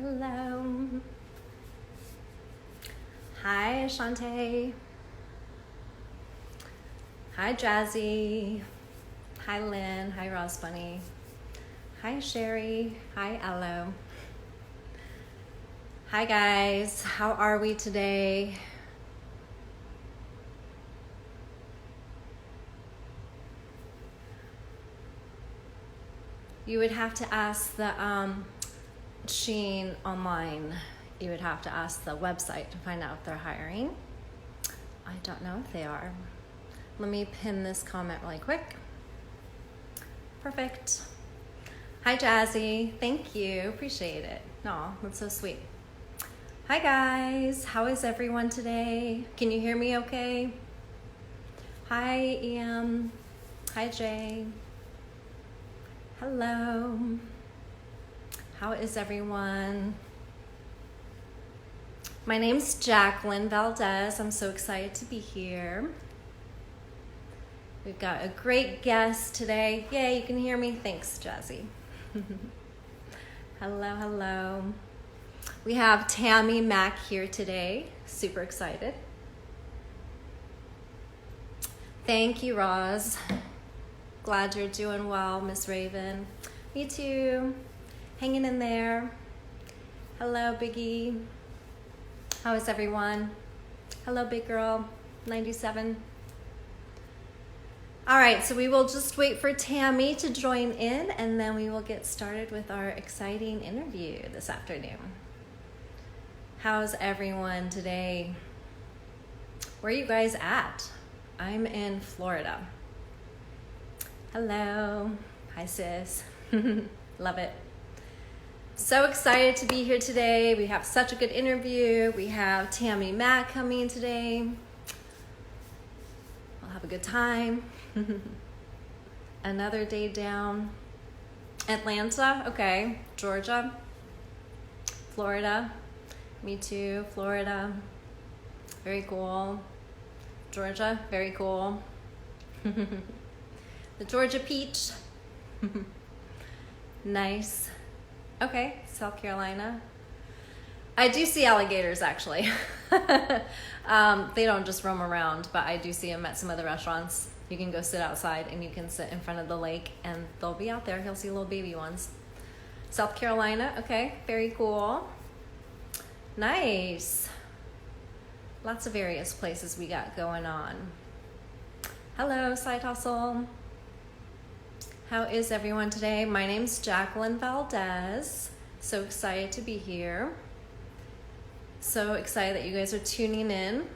Hello. Hi, Shantae. Hi, Jazzy. Hi, Lynn. Hi, Ross Bunny. Hi, Sherry. Hi, Aloe. Hi, guys. How are we today? You would have to ask the Sheen online. You would have to ask the website to find out if they're hiring. I don't know if they are. Let me pin this comment really quick. Perfect. Hi, Jazzy. Thank you. Appreciate it. No, that's so sweet. Hi, guys. How is everyone today? Can you hear me okay? Hi, Ian. Hi, Jay. Hello. How is everyone? My name's Jacqueline Valdez. I'm so excited to be here. We've got a great guest today. Yay, you can hear me? Thanks, Jazzy. Hello, hello. We have Tammi Mac here today. Super excited. Thank you, Roz. Glad you're doing well, Miss Raven. Me too. Hanging in there. Hello, Biggie. How is everyone? Hello, big girl, 97. All right, so we will just wait for Tammi to join in, and then we will get started with our exciting interview this afternoon. How's everyone today? Where are you guys at? I'm in Florida. Hello. Hi, sis. Love it. So excited to be here today. We have such a good interview. We have Tammi Mac coming today. We'll have a good time. Another day down. Atlanta, okay. Georgia. Florida. Me too. Florida. Very cool. Georgia, very cool. The Georgia peach. Nice. Okay, South Carolina. I do see alligators, actually. They don't just roam around, but I do see them at some of the restaurants. You can go sit outside and you can sit in front of the lake and they'll be out there. You'll see little baby ones. South Carolina, okay, very cool. Nice. Lots of various places we got going on. Hello, Side Hustle. How is everyone today? My name's Jacqueline Valdez. So excited to be here. So excited that you guys are tuning in.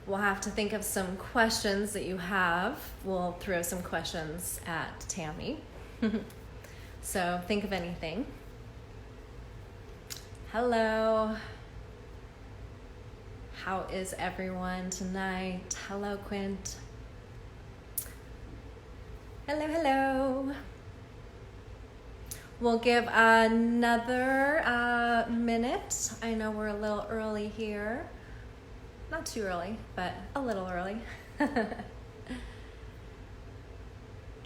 We'll have to think of some questions that you have. We'll throw some questions at Tammi. So think of anything. Hello. How is everyone tonight? Hello, Quint. Hello, hello. We'll give another minute. I know we're a little early here. Not too early, but a little early.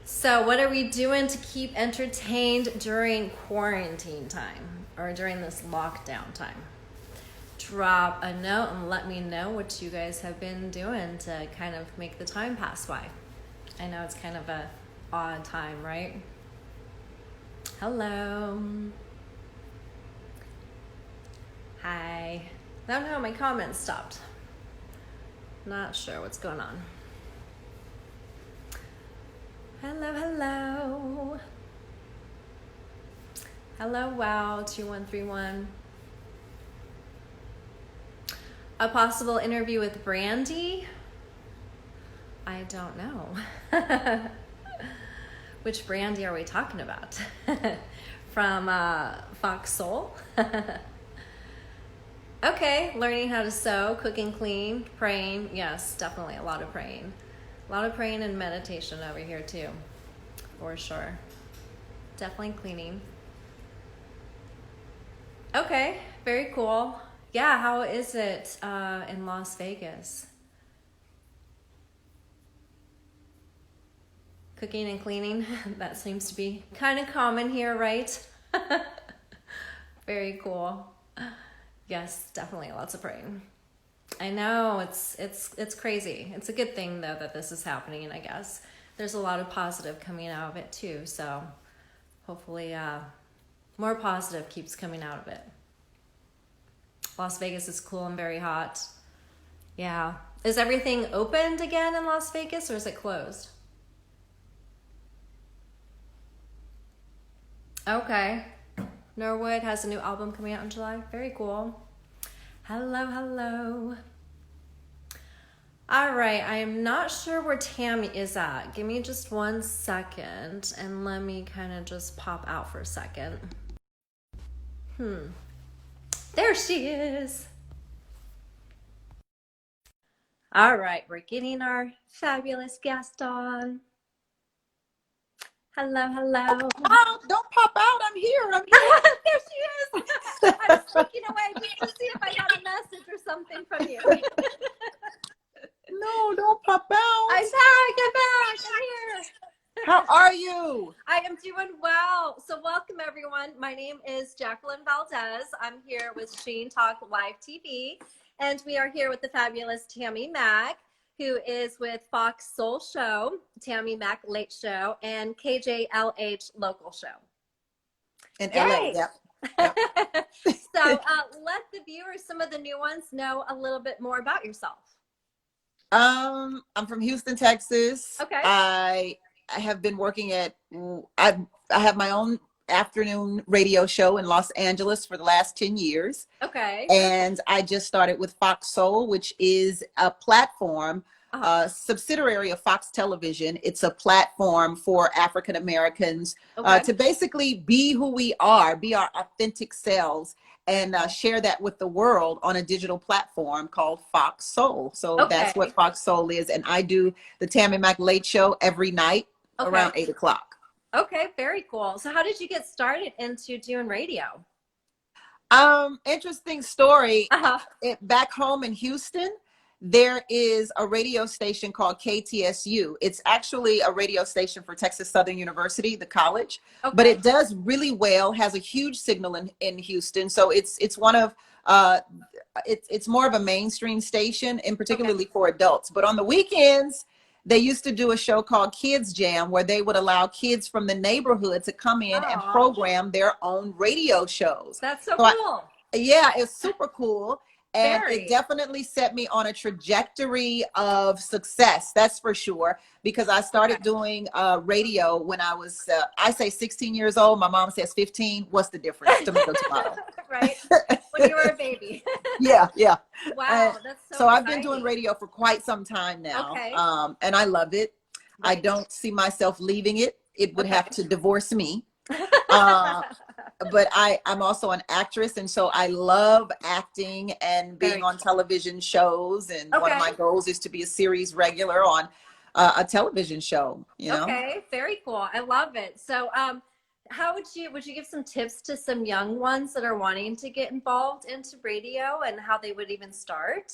So what are we doing to keep entertained during quarantine time or during this lockdown time? Drop a note and let me know what you guys have been doing to kind of make the time pass by. I know it's kind of a odd time, right? Hello. Hi. No, my comments stopped. Not sure what's going on. Hello, hello. Hello, wow, 2131. A possible interview with Brandy? I don't know. Which Brandy are we talking about? From Fox Soul? Okay, learning how to sew, cook and clean, praying. Yes, definitely a lot of praying. A lot of praying and meditation over here too, for sure. Definitely cleaning. Okay, very cool. Yeah, how is it in Las Vegas? Cooking and cleaning, that seems to be kind of common here, right? Very cool. Yes, definitely lots of praying. I know it's crazy. It's a good thing though that this is happening, and I guess there's a lot of positive coming out of it too. So hopefully more positive keeps coming out of it. Las Vegas is cool and very hot. Yeah. Is everything opened again in Las Vegas or is it closed? Okay. Norwood has a new album coming out in July. Very cool. Hello, hello. All right, I am not sure where Tammy is at. Give me just 1 second and let me kind of just pop out for a second. There she is. All right, we're getting our fabulous guest on. Hello, hello. Don't pop out. I'm here. I'm here. There she is. I was looking away just to see if I got a message or something from you. No, don't pop out. I'm back. I'm here. How are you? I am doing well. So welcome everyone. My name is Jacqueline Valdez. I'm here with Sheen Talk Live TV. And we are here with the fabulous Tammi Mac, who is with Fox Soul Show, Tammi Mac Late Show, and KJLH Local Show. In LA, yep. So let the viewers, some of the new ones, know a little bit more about yourself. I'm from Houston, Texas. Okay. I have been working at, I have my own afternoon radio show in Los Angeles for the last 10 years. Okay. And I just started with Fox Soul, which is a platform, subsidiary of Fox Television. It's a platform for African Americans to basically be who we are, be our authentic selves, and share that with the world on a digital platform called Fox Soul. So that's what Fox Soul is. And I do the Tammi Mac Late Show every night around 8 o'clock. Okay, very cool. So how did you get started into doing radio? Interesting story. Back home in Houston, there is a radio station called KTSU. It's actually a radio station for Texas Southern University, the college, but it does really well, has a huge signal in Houston. So it's one of, it's more of a mainstream station, and particularly for adults. But on the weekends, they used to do a show called Kids Jam, where they would allow kids from the neighborhood to come in and program their own radio shows. That's so cool. Yeah, it's super cool. And it definitely set me on a trajectory of success, that's for sure, because I started doing radio when I was, I say 16 years old. My mom says 15. What's the difference? Tomato, tomato. Right. When you were a baby. Yeah. Wow, that's so I've been doing radio for quite some time now. And I love it. I don't see myself leaving it. It would have to divorce me. But I'm also an actress, and so I love acting and being on television shows. And one of my goals is to be a series regular on a television show. You know? Okay, very cool. I love it. So, how would you give some tips to some young ones that are wanting to get involved into radio and how they would even start?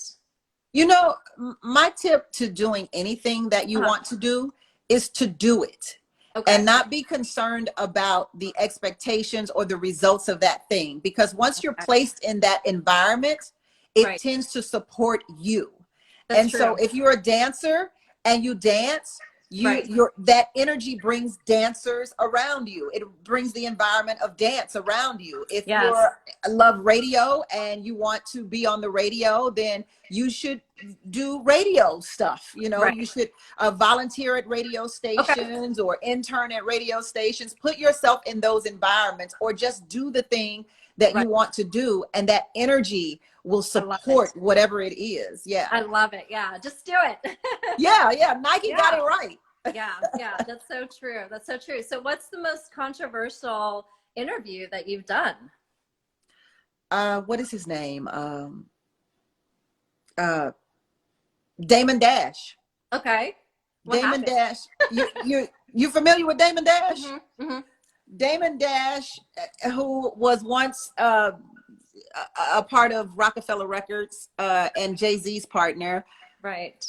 You know, my tip to doing anything that you want to do is to do it. And not be concerned about the expectations or the results of that thing. Because once you're placed in that environment, it tends to support you. That's true. So if you're a dancer and you dance, that energy brings dancers around you. It brings the environment of dance around you. If you love radio and you want to be on the radio, then you should do radio stuff. You know, you should volunteer at radio stations or intern at radio stations. Put yourself in those environments, or just do the thing that you want to do, and that energy will support whatever it is. Yeah, I love it. Yeah, just do it. yeah, Nike got it right. yeah, that's so true. That's so true. So what's the most controversial interview that you've done? What is his name? Damon Dash. Okay. Damon Dash. You familiar with Damon Dash? Damon Dash, who was once a part of Rockefeller Records and Jay-Z's partner, Right.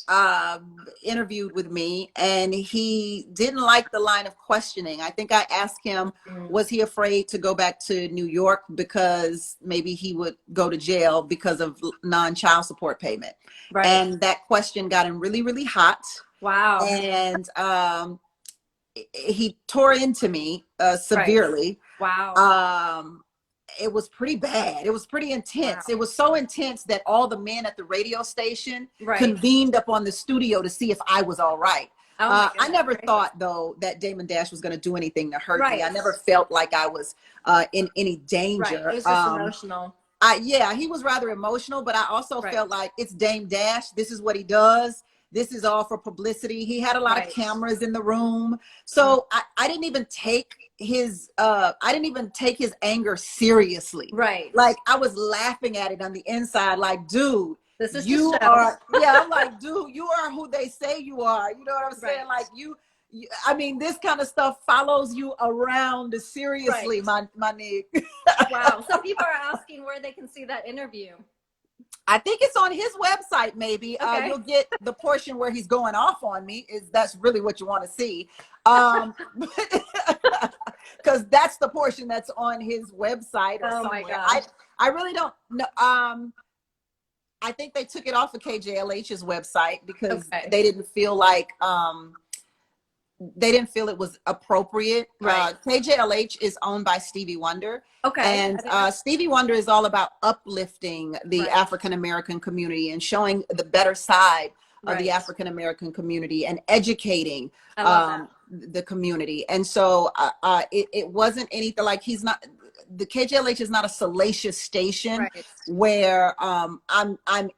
Interviewed with me, and he didn't like the line of questioning. I think I asked him, was he afraid to go back to New York because maybe he would go to jail because of non-child support payment? Right. And that question got him really, really hot. Wow. And he tore into me severely. Right. Wow. It was pretty bad. It was pretty intense. Wow. It was so intense that all the men at the radio station Right. convened up on the studio to see if I was all right. Oh I never thought, though, that Damon Dash was going to do anything to hurt me. Right. I never felt like I was in any danger. Right. It was just emotional. Yeah, he was rather emotional, but I also felt like it's Dame Dash. This is what he does. This is all for publicity. He had a lot of cameras in the room. So I didn't even take his anger seriously. Right. Like, I was laughing at it on the inside, like, dude, this is you are, yeah, I'm like, dude, you are who they say you are. You know what I'm saying? Like, you, I mean, this kind of stuff follows you around seriously, my nigga. Wow. So people are asking where they can see that interview. I think it's on his website, maybe. Okay. You'll get the portion where he's going off on me. That's really what you want to see. Because that's the portion that's on his website or somewhere. My gosh. I really don't know. I think they took it off of KJLH's website because they didn't feel like it was appropriate. Right. KJLH is owned by Stevie Wonder. Okay. And Stevie Wonder is all about uplifting the African-American community and showing the better side of the African-American community and educating the community. And so it wasn't anything like the KJLH is not a salacious station where I'm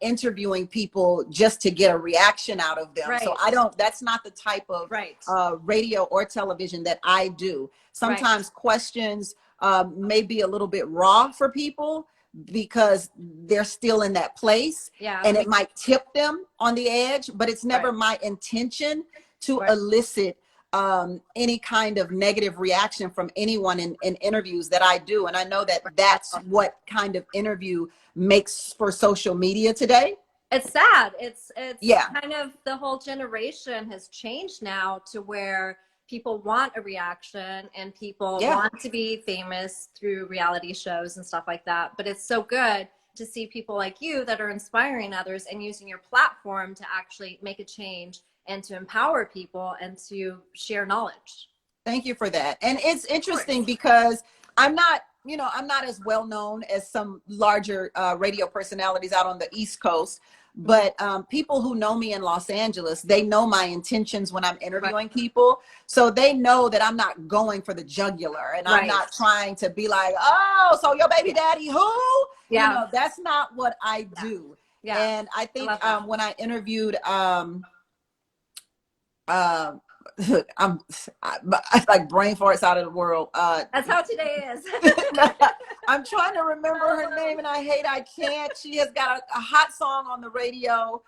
interviewing people just to get a reaction out of them. So that's not the type of radio or television that I do. Sometimes questions may be a little bit raw for people because they're still in that place, and it might tip them on the edge, but it's never my intention to elicit any kind of negative reaction from anyone in interviews that I do. And I know that that's what kind of interview makes for social media today. It's sad. It's kind of the whole generation has changed now to where people want a reaction and people want to be famous through reality shows and stuff like that. But it's so good to see people like you that are inspiring others and using your platform to actually make a change and to empower people and to share knowledge. Thank you for that. And it's interesting because I'm not as well known as some larger radio personalities out on the East Coast, but people who know me in Los Angeles, they know my intentions when I'm interviewing people. So they know that I'm not going for the jugular, and I'm not trying to be like, oh, so your baby daddy who? Yeah. You know, that's not what I do. Yeah. And I think when I interviewed I'm like brain farts out of the world. That's how today is. I'm trying to remember her name, and I can't. She has got a hot song on the radio,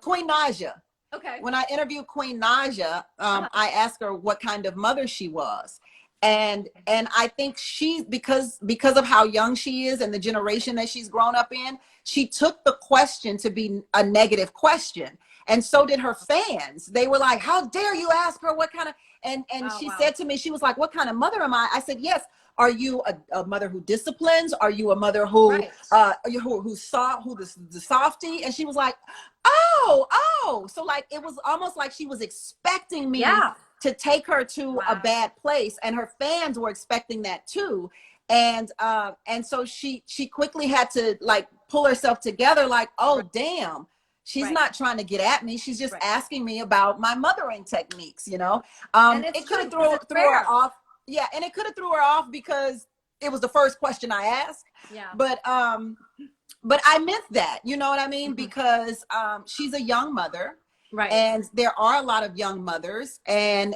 Queen Naja. Okay. When I interviewed Queen Naja, I asked her what kind of mother she was. And I think because of how young she is and the generation that she's grown up in, she took the question to be a negative question. And so did her fans. They were like, how dare you ask her what kind of, and she said to me, she was like, what kind of mother am I? I said, yes. Are you a mother who disciplines? Are you a mother who's the softie? And she was like, oh. So like, it was almost like she was expecting me to take her to a bad place. And her fans were expecting that too. And so she quickly had to like pull herself together, like, oh, damn. She's not trying to get at me. She's just asking me about my mothering techniques, you know? It could have threw her off. Yeah. And it could have threw her off because it was the first question I asked. Yeah. But I meant that, you know what I mean? Mm-hmm. Because she's a young mother. Right. And there are a lot of young mothers, and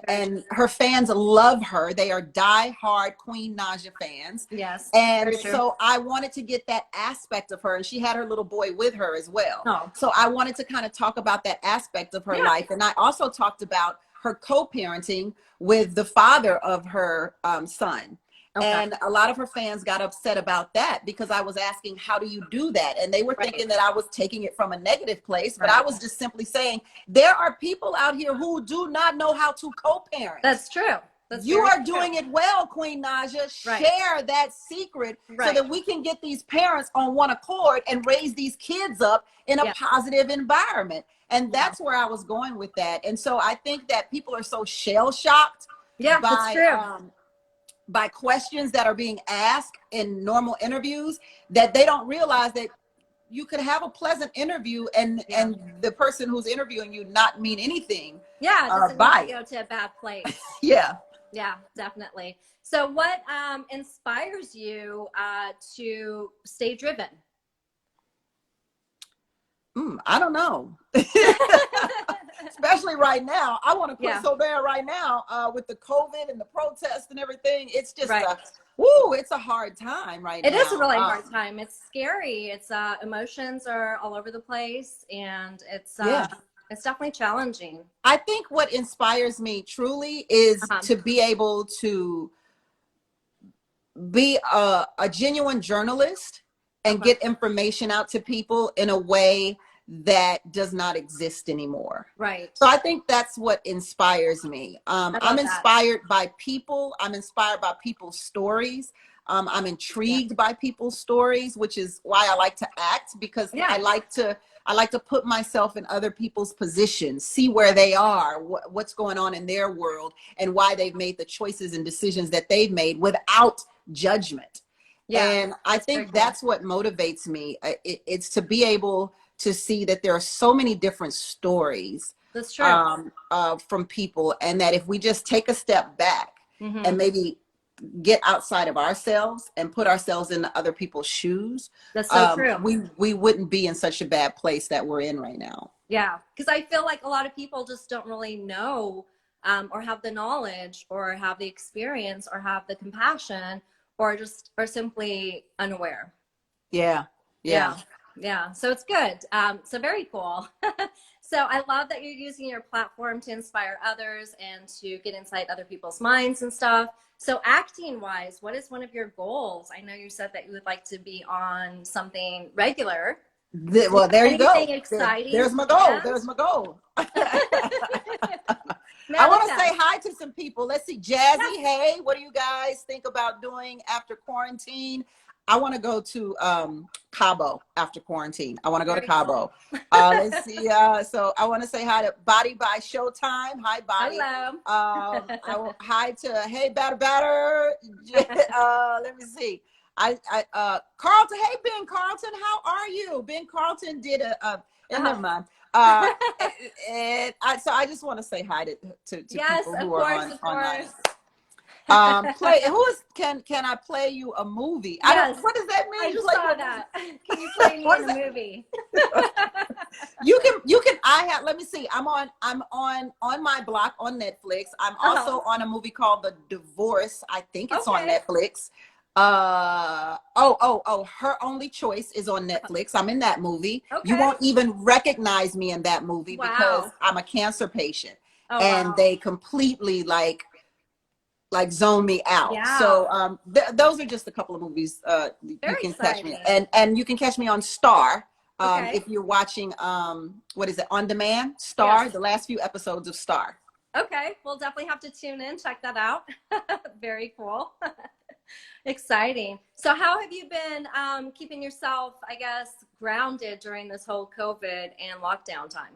her fans love her. They are diehard Queen Naja fans. Yes. And so I wanted to get that aspect of her, and she had her little boy with her as well. Oh. So I wanted to kind of talk about that aspect of her life. And I also talked about her co-parenting with the father of her son. Okay. And a lot of her fans got upset about that because I was asking, how do you do that? And they were Right. thinking that I was taking it from a negative place, but Right. I was just simply saying, there are people out here who do not know how to co-parent. That's true. That's you are true. doing it well, Queen Naja. Right. Share that secret so that we can get these parents on one accord and raise these kids up in a positive environment. And that's where I was going with that. And so I think that people are so shell-shocked by questions that are being asked in normal interviews that they don't realize that you could have a pleasant interview and the person who's interviewing you not mean anything. Yeah, it doesn't need to go to a bad place. Yeah, definitely. So what inspires you to stay driven? I don't know. Especially right now. I want to quit so bad right now with the COVID and the protests and everything. It's just it's a hard time right now. It is a really hard time. It's scary. It's emotions are all over the place, and it's definitely challenging. I think what inspires me truly is to be able to be a genuine journalist and get information out to people in a way that does not exist anymore. Right. So I think that's what inspires me. I'm inspired by people. I'm inspired by people's stories. I'm intrigued by people's stories, which is why I like to act, because I like to put myself in other people's positions, see where they are, what's going on in their world, and why they've made the choices and decisions that they've made without judgment. And I think that's what motivates me. It's to be able to see that there are so many different stories from people, and that if we just take a step back and maybe get outside of ourselves and put ourselves in other people's shoes, that's so true. We wouldn't be in such a bad place that we're in right now. Yeah, because I feel like a lot of people just don't really know or have the knowledge or have the experience or have the compassion or just are simply unaware. Yeah. So it's good. So very cool. So I love that you're using your platform to inspire others and to get inside other people's minds and stuff. So acting wise, what is one of your goals? I know you said that you would like to be on something regular. Well, there you go. Anything exciting? There's my goal. There's my goal. I want to say hi to some people. Let's see. Jazzy, hey, what do you guys think about doing after quarantine? I want to go to Cabo after quarantine. I want to go to Cabo. Let's see. So I want to say hi to Body by Showtime. Hi, Body. Hello. Hi to Hey Batter. Let me see. Carlton. Hey, Ben Carlton. How are you? Ben Carlton did never mind. And so I just want to say hi to people who are online. Can I play you a movie? Yes. What does that mean? I just saw that. Can you play me in a movie? You can. Let me see. I'm on my block on Netflix. I'm also on a movie called The Divorce. I think it's on Netflix. Her Only Choice is on Netflix. I'm in that movie. You won't even recognize me in that movie because I'm a cancer patient, and they completely like zone me out. So those are just a couple of movies you can catch me, and you can catch me on Star if you're watching what is it, on demand? Star, the last few episodes of Star. Okay, we'll definitely have to tune in, check that out. Very cool. Exciting. So how have you been keeping yourself, I guess, grounded during this whole COVID and lockdown time?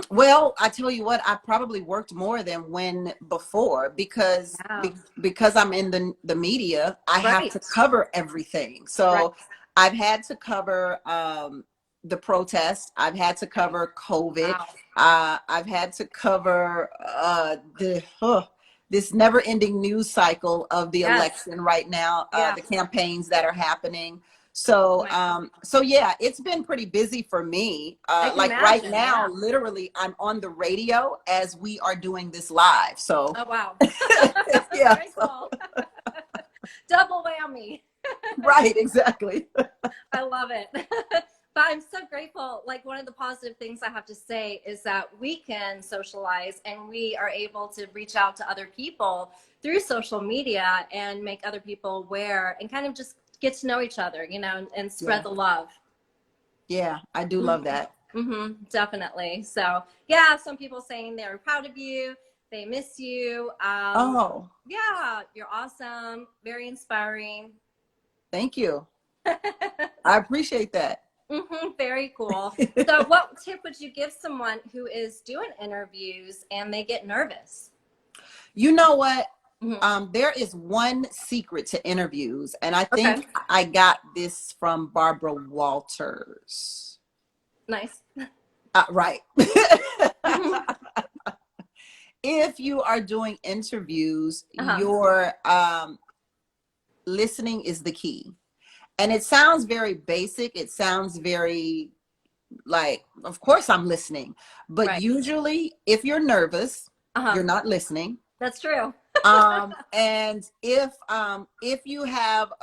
Well, I tell you what, I probably worked more than when before because I'm in the media, I have to cover everything. So I've had to cover the protests. I've had to cover COVID. I've had to cover this never-ending news cycle of the election right now, the campaigns that are happening. So, it's been pretty busy for me. Like right now, literally, I'm on the radio as we are doing this live. So, oh wow, very cool. Double whammy. Right, exactly. I love it. But I'm so grateful. Like, one of the positive things I have to say is that we can socialize and we are able to reach out to other people through social media and make other people aware and kind of just get to know each other, you know, and spread the love. Yeah, I do love that. Definitely. So yeah, some people saying they're proud of you. They miss you. Oh, yeah, you're awesome. Very inspiring. thank you. I appreciate that. Very cool. So what tip would you give someone who is doing interviews and they get nervous? You know what? There is one secret to interviews, and I think I got this from Barbara Walters. Nice. Right. If you are doing interviews, your listening is the key. And it sounds very basic. It sounds very like, of course I'm listening. But usually if you're nervous, you're not listening. That's true. And if you have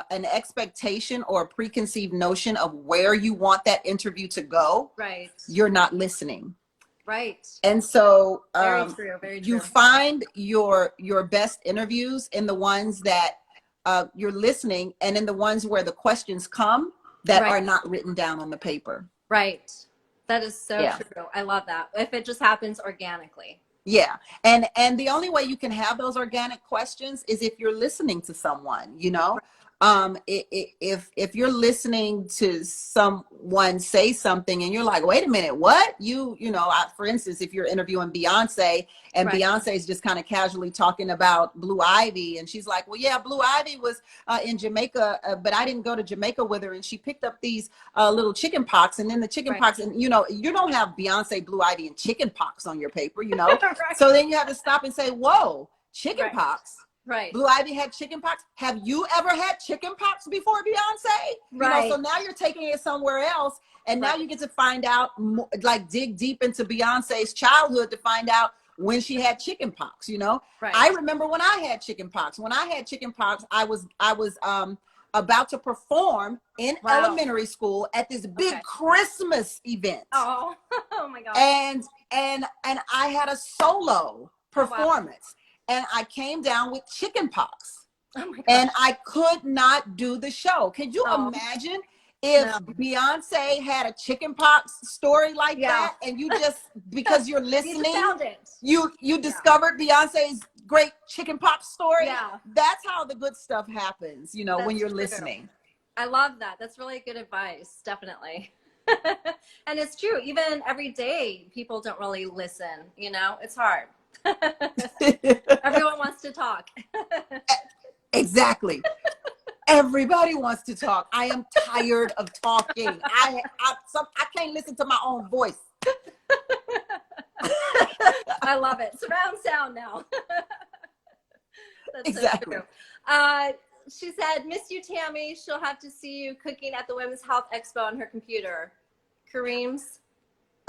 an expectation or a preconceived notion of where you want that interview to go, you're not listening. Right. And so very true, very true. You find your best interviews in the ones that you're listening, and in the ones where the questions come that are not written down on the paper. Right. That is so true. I love that. If it just happens organically. Yeah. And the only way you can have those organic questions is if you're listening to someone, you know. If you're listening to someone say something and you're like, wait a minute, what? You know, for instance, if you're interviewing Beyonce and Beyonce's just kind of casually talking about Blue Ivy, and she's like, well, yeah, Blue Ivy was in Jamaica, but I didn't go to Jamaica with her, and she picked up these little chicken pox, and then the chicken pox, and you know, you don't have Beyonce, Blue Ivy, and chicken pox on your paper, you know. So then you have to stop and say, whoa, chicken pox. Right. Blue Ivy had chicken pox. Have you ever had chicken pox before, Beyonce? You know, so now you're taking it somewhere else, and now you get to find out, like dig deep into Beyonce's childhood to find out when she had chicken pox. You know, I remember when I had chicken pox. When I had chicken pox, I was about to perform in elementary school at this big Christmas event. Oh my God. And I had a solo performance. And I came down with chicken pox. Oh my gosh. And I could not do the show. Can you imagine if Beyonce had a chicken pox story like that, and you just, because you're listening, you discovered Beyonce's great chicken pox story? Yeah. That's how the good stuff happens, you know, when you're listening. I love that. That's really good advice. Definitely. And it's true. Even every day, people don't really listen, you know, it's hard. Everyone wants to talk. Exactly. Everybody wants to talk. I am tired of talking. I can't listen to my own voice. I love it. Surround sound now. That's exactly. So true. She said, miss you, Tammi. She'll have to see you cooking at the Women's Health Expo on her computer. Kareem's.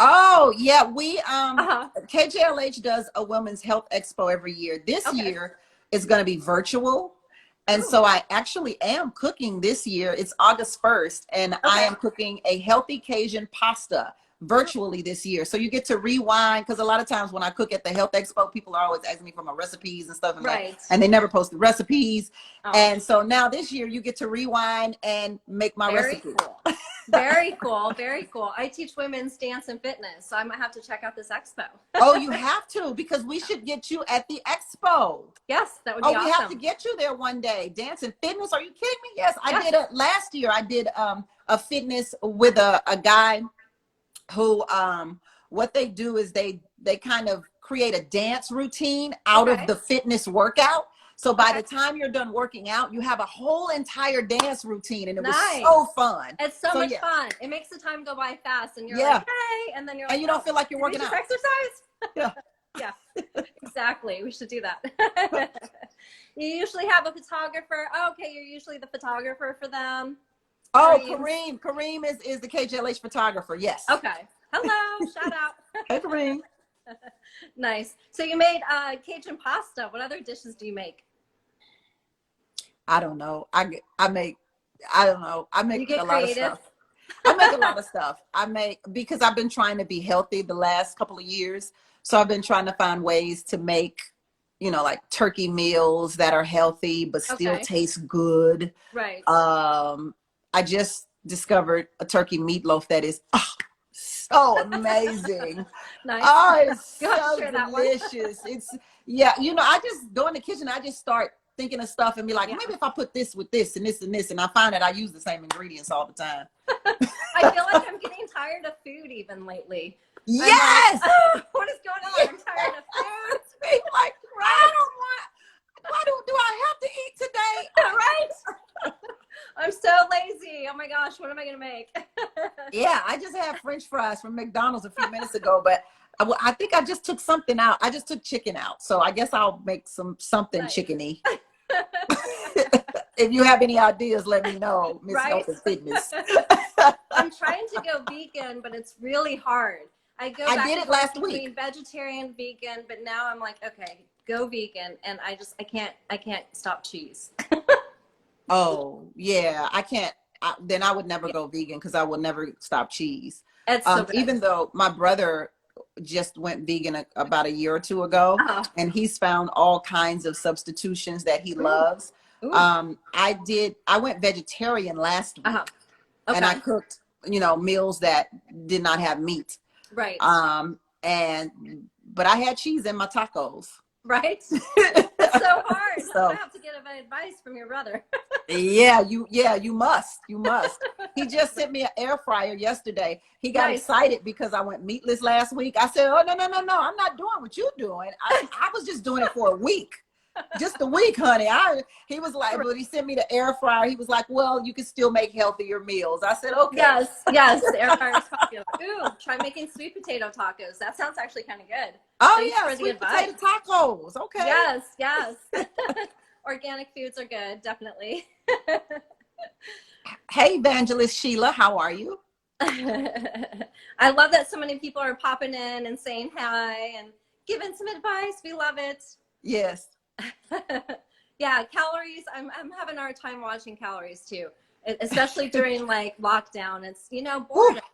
Oh yeah, we KJLH does a Women's Health Expo every year. This year is going to be virtual, and so I actually am cooking this year. It's August 1st, and I am cooking a healthy Cajun pasta virtually this year. So you get to rewind, because a lot of times when I cook at the Health Expo, people are always asking me for my recipes and stuff, and they never post the recipes. And so now this year you get to rewind and make my recipe. Cool. Very cool. Very cool. I teach women's dance and fitness, so I might have to check out this expo. Oh, you have to, because we should get you at the expo. Yes, that would be awesome. We have to get you there one day. Dance and fitness. Are you kidding me? Yes, I did last year. I did a fitness with a guy who what they do is they kind of create a dance routine out of the fitness workout. So by the time you're done working out, you have a whole entire dance routine, and it was so fun. It's so much fun. It makes the time go by fast, and you're like, hey, and then you're like, and you don't feel like you're working out. Exercise. Yeah, exactly. We should do that. You usually have a photographer. Oh, okay, you're usually the photographer for them. Oh, Kareem is the KJLH photographer. Yes. Okay. Hello. Shout out. Hey, Kareem. Nice. So you made Cajun pasta. What other dishes do you make? I don't know. I make a lot of stuff. I make a lot of stuff. Because I've been trying to be healthy the last couple of years. So I've been trying to find ways to make, like turkey meals that are healthy, but still taste good. Right. I just discovered a turkey meatloaf that is so amazing. Nice. Oh, it's so delicious. I just go in the kitchen. I just start thinking of stuff and be like, maybe if I put this with this and this and this, and I find that I use the same ingredients all the time. I feel like I'm getting tired of food even lately. Yes. Like, oh, what is going on? I'm tired of food. Like, why do I have to eat today? Right. I'm so lazy. Oh my gosh, what am I gonna make? Yeah, I just had French fries from McDonald's a few minutes ago, but I think I just took something out. I just took chicken out, so I guess I'll make something chickeny. If you have any ideas, let me know, Miss Health and Fitness. I'm trying to go vegan, but it's really hard. I did it last week. Vegetarian, vegan, but now I'm like, okay, go vegan, and I can't stop cheese. Oh yeah, I can't. Then I would never go vegan because I will never stop cheese. Even though my brother just went vegan about a year or two ago, and he's found all kinds of substitutions that he loves. Ooh. I went vegetarian last week, and I cooked, meals that did not have meat. Right. But I had cheese in my tacos. Right. It's so hard. So I have to get advice from your brother. Yeah, you must. He just sent me an air fryer yesterday. He got excited because I went meatless last week. I said, oh, no, I'm not doing what you're doing. I was just doing it for a week. Just a week, honey. He was like, but he sent me the air fryer. He was like, well, you can still make healthier meals. I said, okay. Yes, the air fryer is popular. Ooh, try making sweet potato tacos. That sounds actually kind of good. Oh, thanks sweet potato tacos. Okay. Yes. Organic foods are good, definitely. Hey, Evangelist Sheila, how are you? I love that so many people are popping in and saying hi and giving some advice. We love it. Yes. Yeah, calories. I'm having a hard time watching calories too, especially during like lockdown. It's boredom,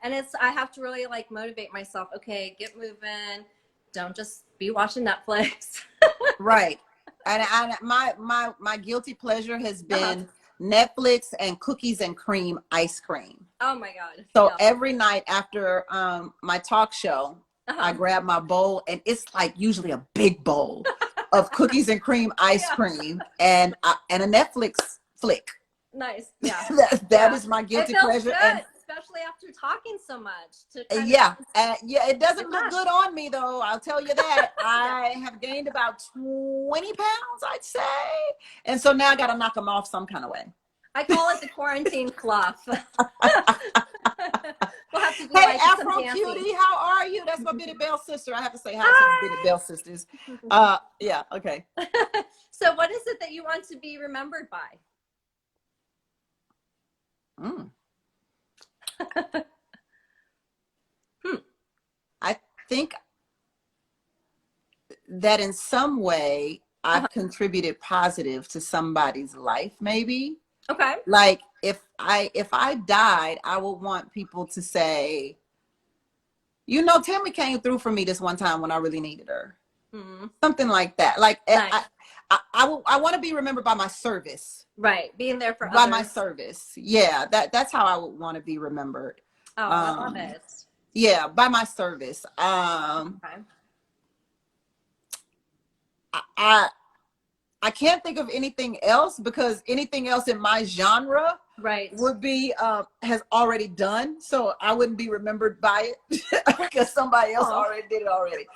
and I have to really like motivate myself. Okay, get moving. Don't just be watching Netflix. Right. And my guilty pleasure has been Netflix and cookies and cream ice cream. Oh my God. So every night after my talk show, I grab my bowl, and it's like usually a big bowl of cookies and cream ice cream and a Netflix flick. Nice. Yeah. that is my guilty pleasure. Good, especially after talking so much. It doesn't look good on me though. I'll tell you that. I have gained about 20 pounds, I'd say. And so now I got to knock them off some kind of way. I call it the quarantine fluff. We'll have to do hey, Afro Cutie, how are you? That's my Bitty Bell sister. I have to say hi to the Bitty Bell sisters. Yeah, okay. So what is it that you want to be remembered by? I think that in some way I've contributed positive to somebody's life, maybe. Okay. Like if I died, I would want people to say, Tammi came through for me this one time when I really needed her. Something like that. Like nice. I want to be remembered by my service. Right. Being there for others. By my service. Yeah. That's how I would want to be remembered. Oh, I love it. Yeah. By my service. Okay. I can't think of anything else because anything else in my genre would be has already done, so I wouldn't be remembered by it because somebody else already did it already.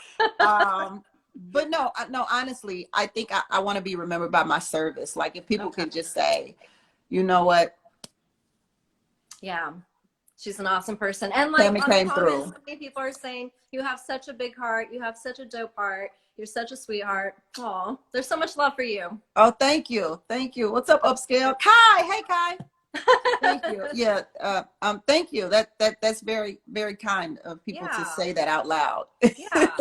But no, honestly, I think I want to be remembered by my service. Like if people can just say, you know what? Yeah, she's an awesome person, and like Tammi came through. So many people are saying you have such a big heart, you have such a dope heart. You're such a sweetheart. Oh, there's so much love for you. Oh, thank you. What's up, Upscale? Kai, hey Kai. Thank you. Yeah. Thank you. That's very, very kind of people to say that out loud. Yeah.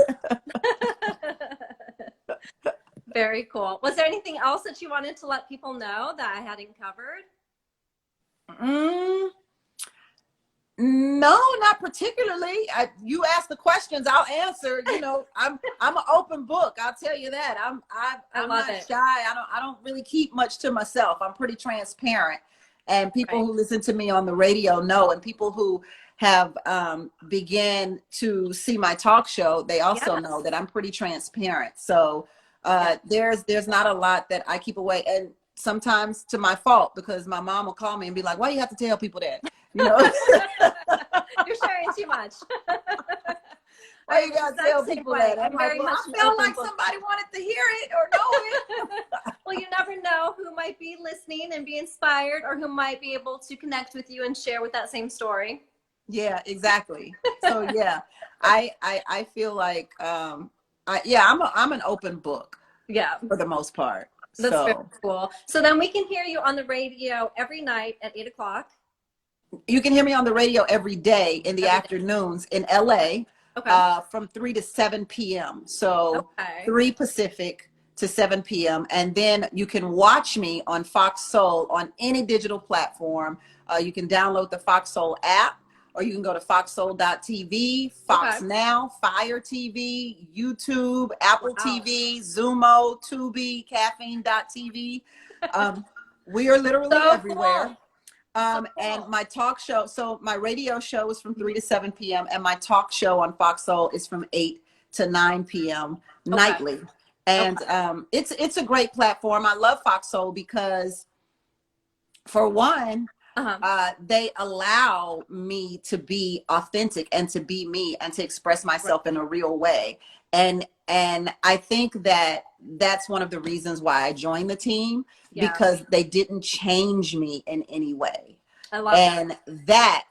Very cool. Was there anything else that you wanted to let people know that I hadn't covered? No, not particularly. You ask the questions, I'll answer. You know, I'm an open book. I'll tell you that. I'm not shy. I don't really keep much to myself. I'm pretty transparent, and people who listen to me on the radio know, and people who have began to see my talk show, they also know that I'm pretty transparent. So there's not a lot that I keep away, and sometimes to my fault, because my mom will call me and be like, "Why do you have to tell people that?" You know, you're sharing too much. Why you gotta tell people that? I'm like, well, I feel like somebody wanted to hear it or know it. Well, you never know who might be listening and be inspired, or who might be able to connect with you and share with that same story. Yeah, exactly. So yeah, I feel like I'm an open book. Yeah, for the most part. That's very cool. So then we can hear you on the radio every night at 8 o'clock. You can hear me on the radio every day in the afternoons in LA, from 3 to 7 p.m. So 3 Pacific to 7 p.m. And then you can watch me on Fox Soul on any digital platform. You can download the Fox Soul app, or you can go to foxsoul.tv, Fox Now, Fire TV, YouTube, Apple TV, Zumo, Tubi, Caffeine.tv. We are literally everywhere. Cool. And my talk show, so my radio show is from 3 to 7 p.m. and my talk show on Fox Soul is from 8 to 9 p.m. nightly. And it's a great platform. I love Fox Soul because, for one, they allow me to be authentic and to be me and to express myself in a real way. And I think that that's one of the reasons why I joined the team, because they didn't change me in any way. I love that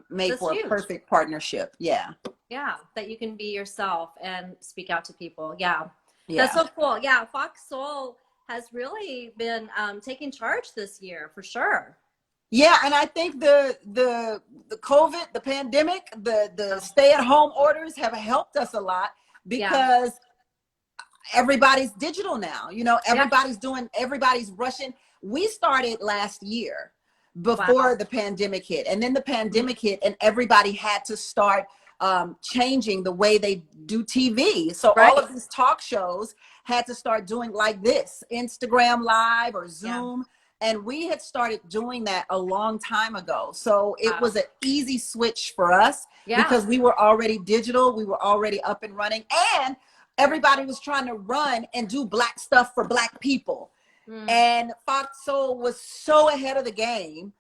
made for a perfect partnership. Yeah, that you can be yourself and speak out to people. That's so cool. Fox Soul has really been taking charge this year, for sure. Yeah, and I think the COVID, the pandemic, the stay-at-home orders have helped us a lot, because everybody's digital now. You know, everybody's rushing. We started last year before the pandemic hit, and then the pandemic hit, and everybody had to start changing the way they do TV. So all of these talk shows had to start doing like this, Instagram Live or Zoom. And we had started doing that a long time ago. So it was an easy switch for us, because we were already digital. We were already up and running. And everybody was trying to run and do Black stuff for Black people. And Fox Soul was so ahead of the game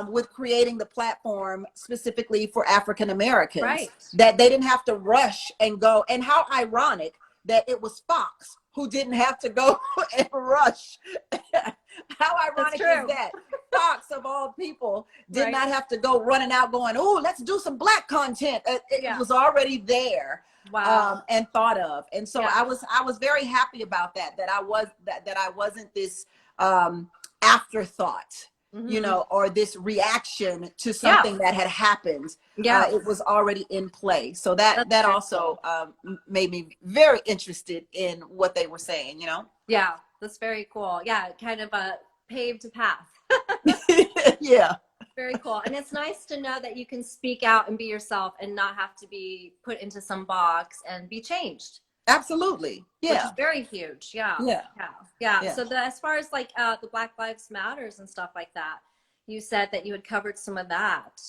with creating the platform specifically for African Americans, that they didn't have to rush and go. And how ironic that it was Fox who didn't have to go and rush. How ironic is that? Fox, of all people, did not have to go running out going, "Oh, let's do some Black content." It was already there, and thought of. And so I was very happy about that. That I wasn't this afterthought, you know, or this reaction to something that had happened. It was already in play. So that also made me very interested in what they were saying, you know? Yeah, that's very cool. Yeah, kind of paved a path. Very cool. And it's nice to know that you can speak out and be yourself and not have to be put into some box and be changed. Absolutely. Which is very huge. Yeah. So as far as like the Black Lives Matters and stuff like that, you said that you had covered some of that.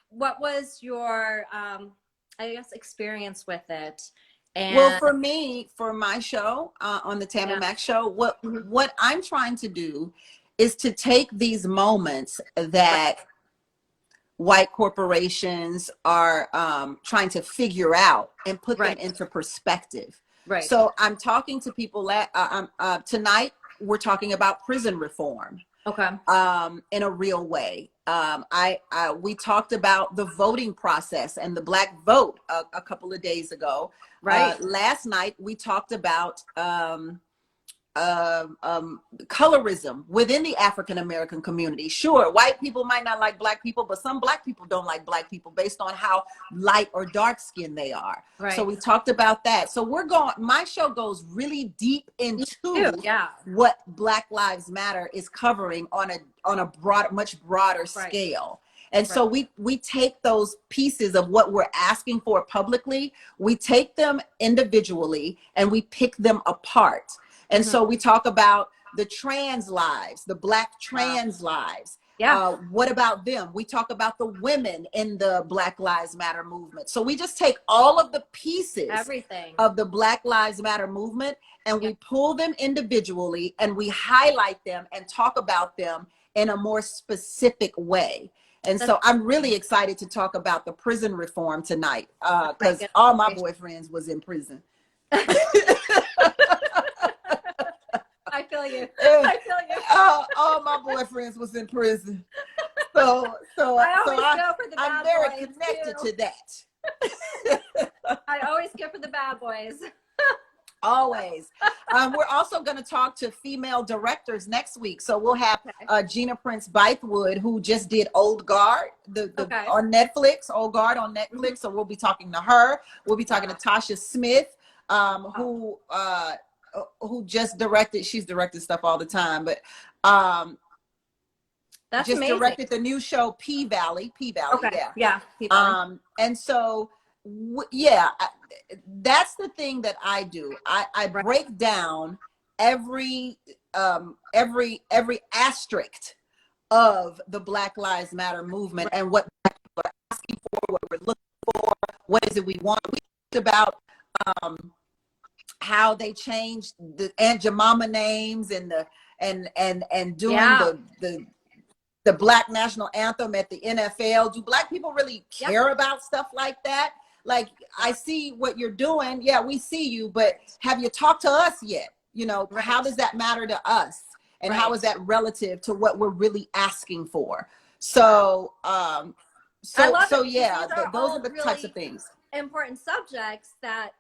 What was your, I guess, experience with it? And well, for me, for my show on the Tammi Mac show, what I'm trying to do is to take these moments that white corporations are trying to figure out and put them into perspective. So I'm talking to people tonight. We're talking about prison reform. In a real way. We talked about the voting process and the Black vote a couple of days ago. Last night we talked about colorism within the African American community. Sure, white people might not like Black people, but some Black people don't like Black people based on how light or dark skinned they are. So we talked about that. So my show goes really deep into what Black Lives Matter is covering on a much broader scale. And so we take those pieces of what we're asking for publicly, we take them individually and we pick them apart. And so we talk about the trans lives, the Black trans lives. Yeah. What about them? We talk about the women in the Black Lives Matter movement. So we just take all of the pieces of the Black Lives Matter movement and we pull them individually and we highlight them and talk about them in a more specific way. And so I'm really excited to talk about the prison reform tonight because all my boyfriends was in prison. I feel you. I feel you. All my boyfriends was in prison. So I'm very connected to that. I always go for the bad boys. Always. We're also going to talk to female directors next week. So we'll have Gina Prince Bythewood, who just did Old Guard on Netflix, Old Guard on Netflix. So we'll be talking to her. We'll be talking to Tasha Smith, who just directed, she's directed stuff all the time, but that's just amazing. Directed the new show P-Valley. Okay. Yeah. P-Valley. And so that's the thing that I do. I break down every asterisk of the Black Lives Matter movement and what people are asking for, what we're looking for, what is it we want. We talked about how they changed the Aunt Jemima names and doing the Black national anthem at the NFL. Do Black people really care about stuff like that? Like, I see what you're doing. Yeah, we see you, but have you talked to us yet? You know, how does that matter to us? And how is that relative to what we're really asking for? So, those are the really types of things. Important subjects that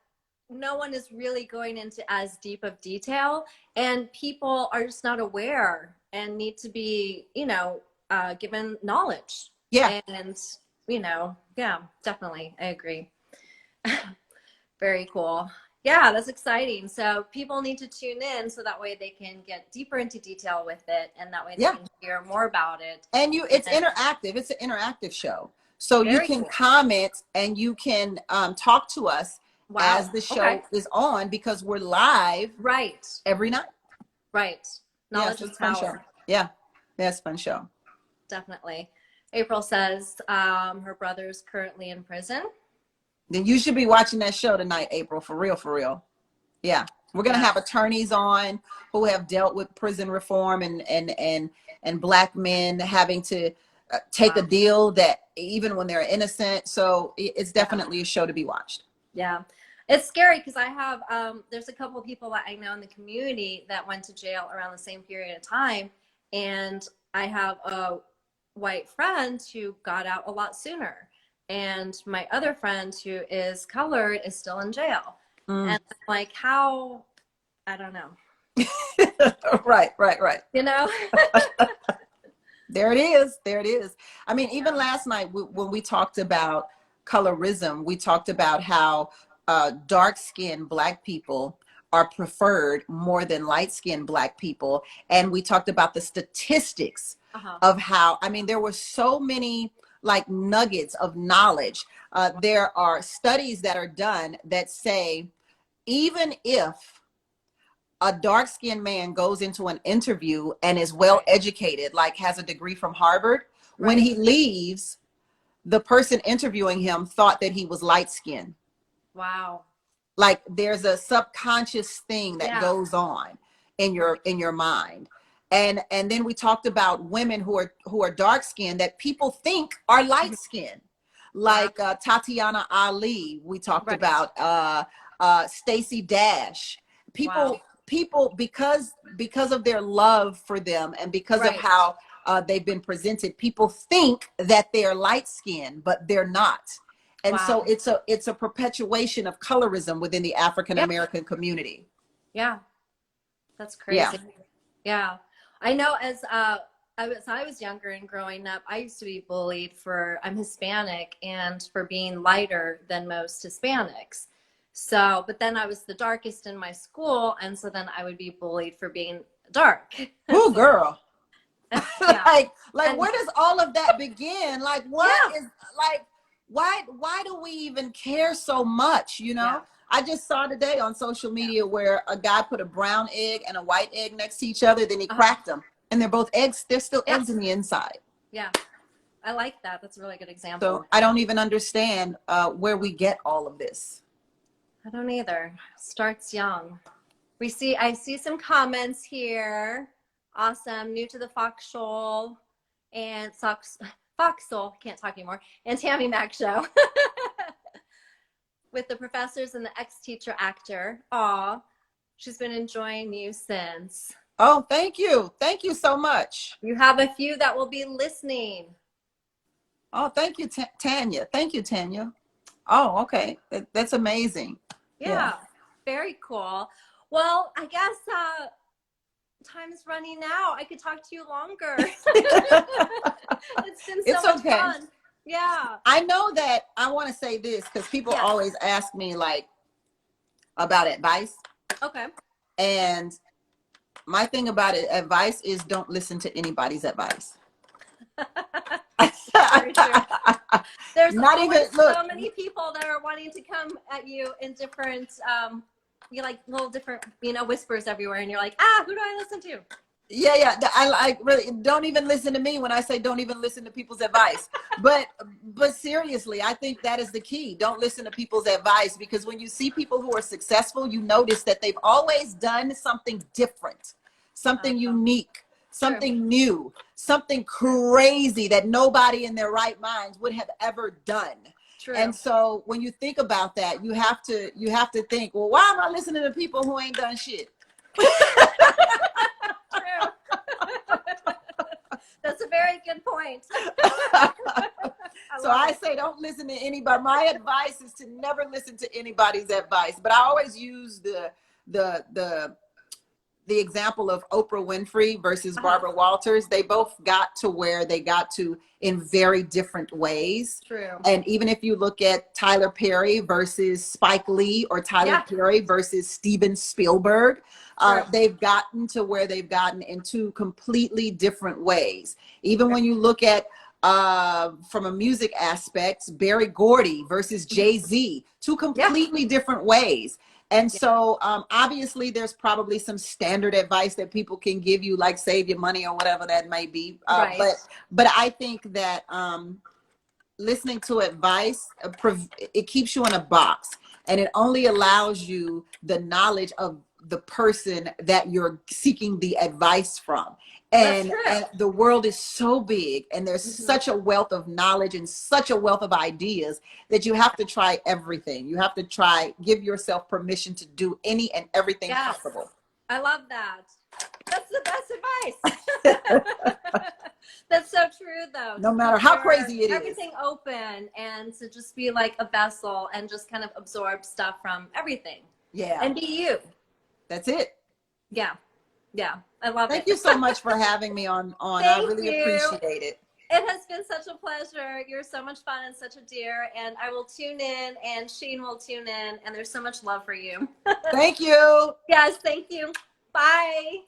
no one is really going into as deep of detail, and people are just not aware and need to be, given knowledge. Yeah. And, definitely. I agree. Very cool. Yeah, that's exciting. So people need to tune in so that way they can get deeper into detail with it, and that way they can hear more about it. And it's interactive. It's an interactive show. So you can comment and you can talk to us as the show is on, because we're live every night. Right. Knowledge is power. Fun show. Yeah. That's a fun show. Definitely. April says her brother's currently in prison. Then you should be watching that show tonight, April, for real, for real. Yeah. We're going to have attorneys on who have dealt with prison reform and Black men having to take a deal that even when they're innocent. So it's definitely a show to be watched. Yeah. It's scary because I have, there's a couple of people that I know in the community that went to jail around the same period of time. And I have a white friend who got out a lot sooner. And my other friend who is colored is still in jail. And I'm like, how, I don't know. Right. You know? There it is. I mean, even last night when we talked about colorism, we talked about how dark-skinned Black people are preferred more than light-skinned Black people. And we talked about the statistics of how, I mean, there were so many like nuggets of knowledge. There are studies that are done that say, even if a dark-skinned man goes into an interview and is well educated, like has a degree from Harvard, when he leaves, the person interviewing him thought that he was light-skinned. Wow. Like there's a subconscious thing that goes on in your mind. And then we talked about women who are dark-skinned that people think are light-skinned, like Tatiana Ali. We talked about Stacey Dash. People because of their love for them and because of how they've been presented, people think that they're light-skinned, but they're not. And so it's a perpetuation of colorism within the African American community. Yeah, that's crazy. Yeah. I know as I was younger and growing up, I used to be bullied I'm Hispanic and for being lighter than most Hispanics. So, but then I was the darkest in my school. And so then I would be bullied for being dark. Oh, girl. Yeah. Like where does all of that begin? Like what is like why do we even care so much, you know? Yeah. I just saw today on social media where a guy put a brown egg and a white egg next to each other, then he cracked them, and they're both eggs. There's still eggs in the inside. Yeah. I like that. That's a really good example. So I don't even understand where we get all of this. I don't either. Starts young. I see some comments here. Awesome. New to the Foxhole and Foxhole, can't talk anymore, and Tammi Mac show. With the professors and the ex-teacher actor. Aw, she's been enjoying you since. Oh, thank you. Thank you so much. You have a few that will be listening. Oh, thank you, Tanya. Thank you, Tanya. Oh, okay. That's amazing. Yeah, very cool. Well, I guess time's running out. I could talk to you longer. It's been so much fun. Yeah. I know that I want to say this because people always ask me like about advice. Okay. And my thing about advice is don't listen to anybody's advice. Very true. There's not even so many people that are wanting to come at you in different you like little different, whispers everywhere, and you're like, who do I listen to? Yeah. I really don't even listen to me when I say don't even listen to people's advice. But seriously, I think that is the key. Don't listen to people's advice, because when you see people who are successful, you notice that they've always done something different, something unique, something new, something crazy that nobody in their right minds would have ever done. True. And so when you think about that, you have to think, well, why am I listening to people who ain't done shit? That's a very good point. I say don't listen to anybody. My advice is to never listen to anybody's advice. But I always use the example of Oprah Winfrey versus Barbara Walters. They both got to where they got to in very different ways. True. And even if you look at Tyler Perry versus Spike Lee, or Tyler Perry versus Steven Spielberg, they've gotten to where they've gotten in two completely different ways. Even when you look at from a music aspect, Berry Gordy versus Jay-Z, two completely different ways. And so obviously there's probably some standard advice that people can give you, like save your money or whatever that may be. But I think that listening to advice, it keeps you in a box, and it only allows you the knowledge of the person that you're seeking the advice from. And the world is so big, and there's such a wealth of knowledge and such a wealth of ideas that you have to try everything. You have to give yourself permission to do any and everything possible. I love that. That's the best advice. That's so true, though. No matter how crazy it is. Everything open, and to just be like a vessel and just kind of absorb stuff from everything. Yeah. And be you. That's it. Yeah. Yeah. I love it. Thank you so much for having me on. I really appreciate it. It has been such a pleasure. You're so much fun and such a dear. And I will tune in, and Sheen will tune in. And there's so much love for you. Thank you. Yes, thank you. Bye.